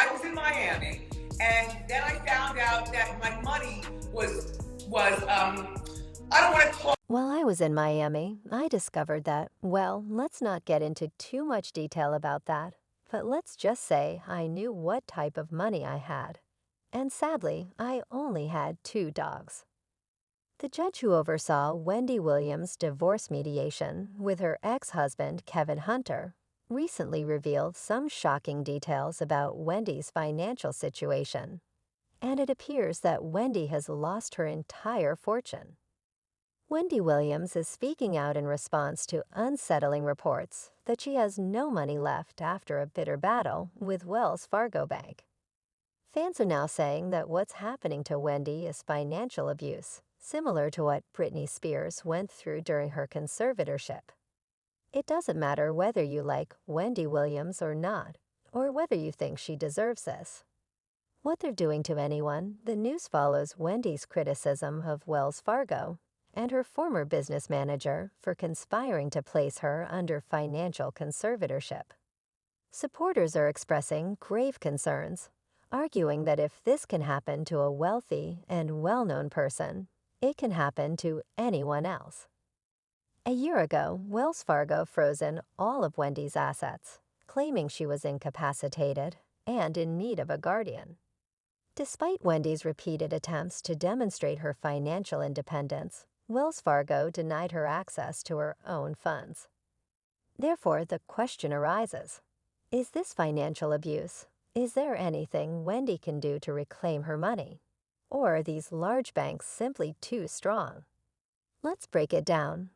I was in Miami, and then I found out that my money was I don't want to call. While I was in Miami, I discovered that, well, let's not get into too much detail about that, but let's just say I knew what type of money I had. And sadly, I only had 2 dogs. The judge who oversaw Wendy Williams' divorce mediation with her ex-husband, Kevin Hunter, recently revealed some shocking details about Wendy's financial situation. And it appears that Wendy has lost her entire fortune. Wendy Williams is speaking out in response to unsettling reports that she has no money left after a bitter battle with Wells Fargo Bank. Fans are now saying that what's happening to Wendy is financial abuse, similar to what Britney Spears went through during her conservatorship. It doesn't matter whether you like Wendy Williams or not, or whether you think she deserves this. What they're doing to anyone, the news follows Wendy's criticism of Wells Fargo and her former business manager for conspiring to place her under financial conservatorship. Supporters are expressing grave concerns, arguing that if this can happen to a wealthy and well-known person, it can happen to anyone else. A year ago, Wells Fargo frozen all of Wendy's assets, claiming she was incapacitated and in need of a guardian. Despite Wendy's repeated attempts to demonstrate her financial independence, Wells Fargo denied her access to her own funds. Therefore, the question arises, is this financial abuse? Is there anything Wendy can do to reclaim her money? Or are these large banks simply too strong? Let's break it down.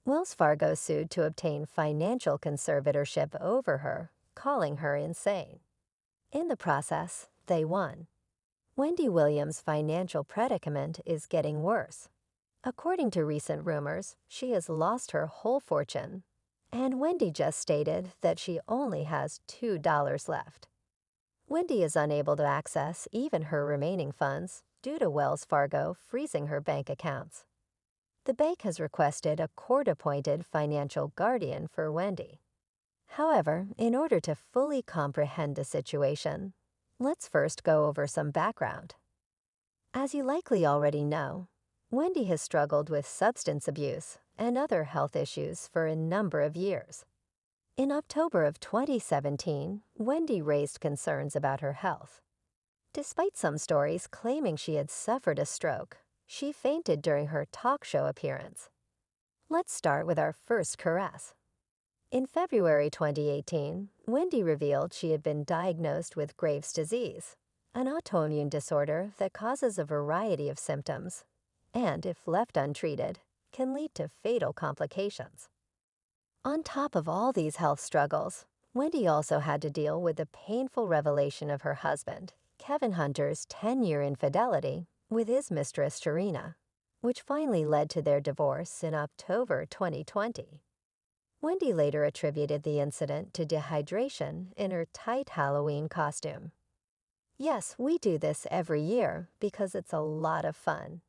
Wells Fargo sued to obtain financial conservatorship over her, calling her insane. In the process, they won. Wendy Williams' financial predicament is getting worse. According to recent rumors, she has lost her whole fortune, and Wendy just stated that she only has $2 left. Wendy is unable to access even her remaining funds due to Wells Fargo freezing her bank accounts. The bank has requested a court-appointed financial guardian for Wendy. However, in order to fully comprehend the situation, let's first go over some background. As you likely already know, Wendy has struggled with substance abuse and other health issues for a number of years. In October of 2017, Wendy raised concerns about her health. Despite some stories claiming she had suffered a stroke, she fainted during her talk show appearance. Let's start with our first caress. In February 2018, Wendy revealed she had been diagnosed with Graves' disease, an autoimmune disorder that causes a variety of symptoms, and if left untreated, can lead to fatal complications. On top of all these health struggles, Wendy also had to deal with the painful revelation of her husband, Kevin Hunter's 10-year infidelity with his mistress Sharina, which finally led to their divorce in October 2020. Wendy later attributed the incident to dehydration in her tight Halloween costume. Yes, we do this every year because it's a lot of fun.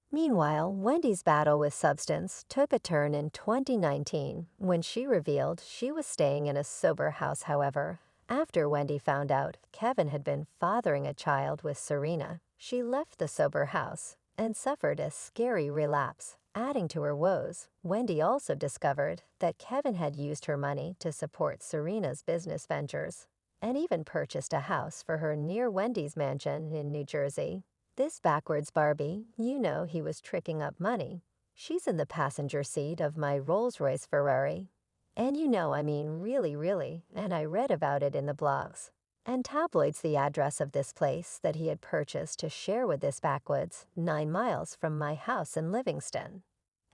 Meanwhile, Wendy's battle with substance took a turn in 2019 when she revealed she was staying in a sober house. However, after Wendy found out Kevin had been fathering a child with Serena, she left the sober house and suffered a scary relapse. Adding to her woes, Wendy also discovered that Kevin had used her money to support Serena's business ventures and even purchased a house for her near Wendy's mansion in New Jersey. This backwards Barbie, you know he was tricking up money. She's in the passenger seat of my Rolls-Royce Ferrari. And you know, I mean really, and I read about it in the blogs and tabloids the address of this place that he had purchased to share with this backwoods 9 miles from my house in Livingston.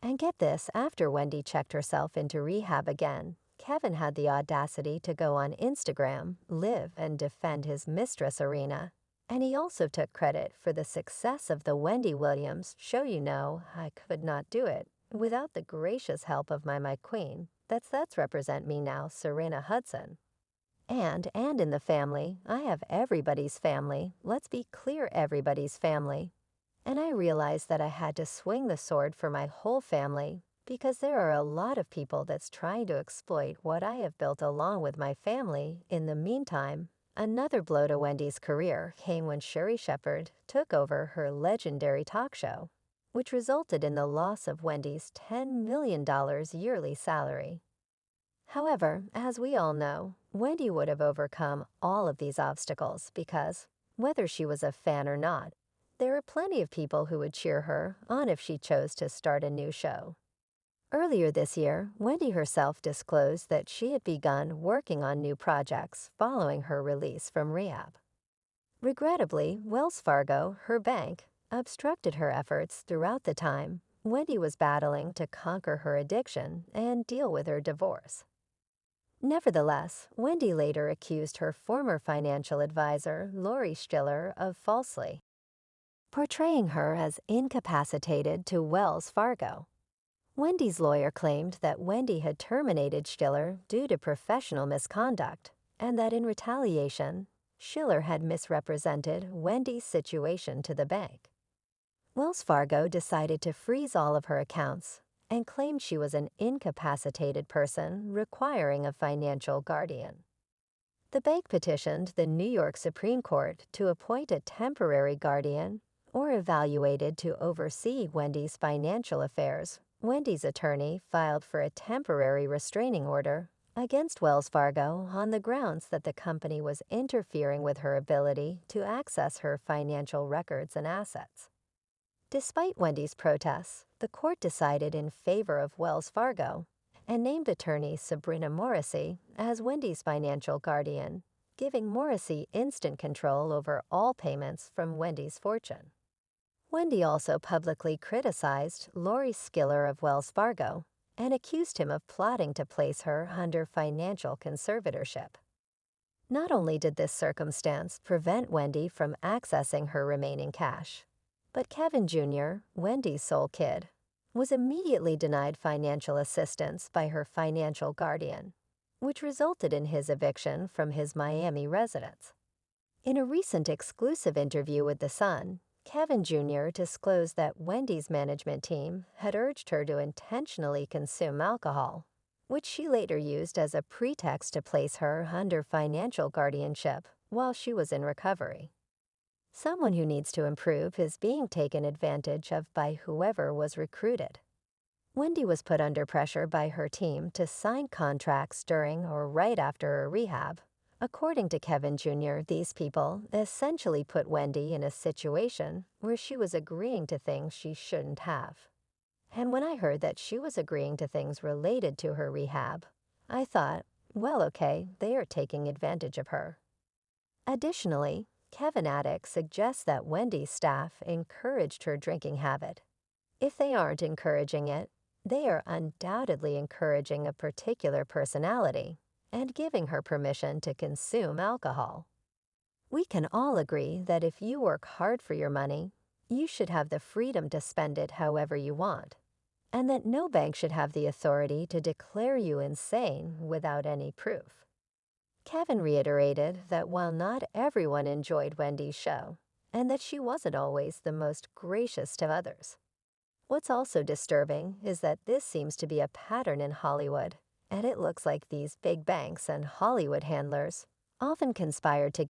And get this, after Wendy checked herself into rehab again, Kevin had the audacity to go on Instagram, live and defend his mistress Serena. And he also took credit for the success of the Wendy Williams show. You know, I could not do it without the gracious help of my queen. That's represent me now, Serena Hudson. And in the family, I have everybody's family. Let's be clear, everybody's family. And I realized that I had to swing the sword for my whole family because there are a lot of people that's trying to exploit what I have built along with my family in the meantime, Another blow to Wendy's career came when Sherry Shepherd took over her legendary talk show, which resulted in the loss of Wendy's $10 million yearly salary. However, as we all know, Wendy would have overcome all of these obstacles because, whether she was a fan or not, there are plenty of people who would cheer her on if she chose to start a new show. Earlier this year, Wendy herself disclosed that she had begun working on new projects following her release from rehab. Regrettably, Wells Fargo, her bank, obstructed her efforts throughout the time Wendy was battling to conquer her addiction and deal with her divorce. Nevertheless, Wendy later accused her former financial advisor, Lori Stiller, of falsely portraying her as incapacitated to Wells Fargo. Wendy's lawyer claimed that Wendy had terminated Stiller due to professional misconduct and that in retaliation, Schiller had misrepresented Wendy's situation to the bank. Wells Fargo decided to freeze all of her accounts and claimed she was an incapacitated person requiring a financial guardian. The bank petitioned the New York Supreme Court to appoint a temporary guardian or evaluated to oversee Wendy's financial affairs. Wendy's attorney filed for a temporary restraining order against Wells Fargo on the grounds that the company was interfering with her ability to access her financial records and assets. Despite Wendy's protests, the court decided in favor of Wells Fargo and named attorney Sabrina Morrissey as Wendy's financial guardian, giving Morrissey instant control over all payments from Wendy's fortune. Wendy also publicly criticized Lori Skiller of Wells Fargo and accused him of plotting to place her under financial conservatorship. Not only did this circumstance prevent Wendy from accessing her remaining cash, but Kevin Jr., Wendy's sole kid, was immediately denied financial assistance by her financial guardian, which resulted in his eviction from his Miami residence. In a recent exclusive interview with The Sun, Kevin Jr. disclosed that Wendy's management team had urged her to intentionally consume alcohol, which she later used as a pretext to place her under financial guardianship while she was in recovery. Someone who needs to improve is being taken advantage of by whoever was recruited. Wendy was put under pressure by her team to sign contracts during or right after her rehab. According to Kevin Jr., these people essentially put Wendy in a situation where she was agreeing to things she shouldn't have. And when I heard that she was agreeing to things related to her rehab, I thought, well, okay, they are taking advantage of her. Additionally, Kevin Addick suggests that Wendy's staff encouraged her drinking habit. If they aren't encouraging it, they are undoubtedly encouraging a particular personality and giving her permission to consume alcohol. We can all agree that if you work hard for your money, you should have the freedom to spend it however you want, and that no bank should have the authority to declare you insane without any proof. Kevin reiterated that while not everyone enjoyed Wendy's show, and that she wasn't always the most gracious to others. What's also disturbing is that this seems to be a pattern in Hollywood, and it looks like these big banks and Hollywood handlers often conspired to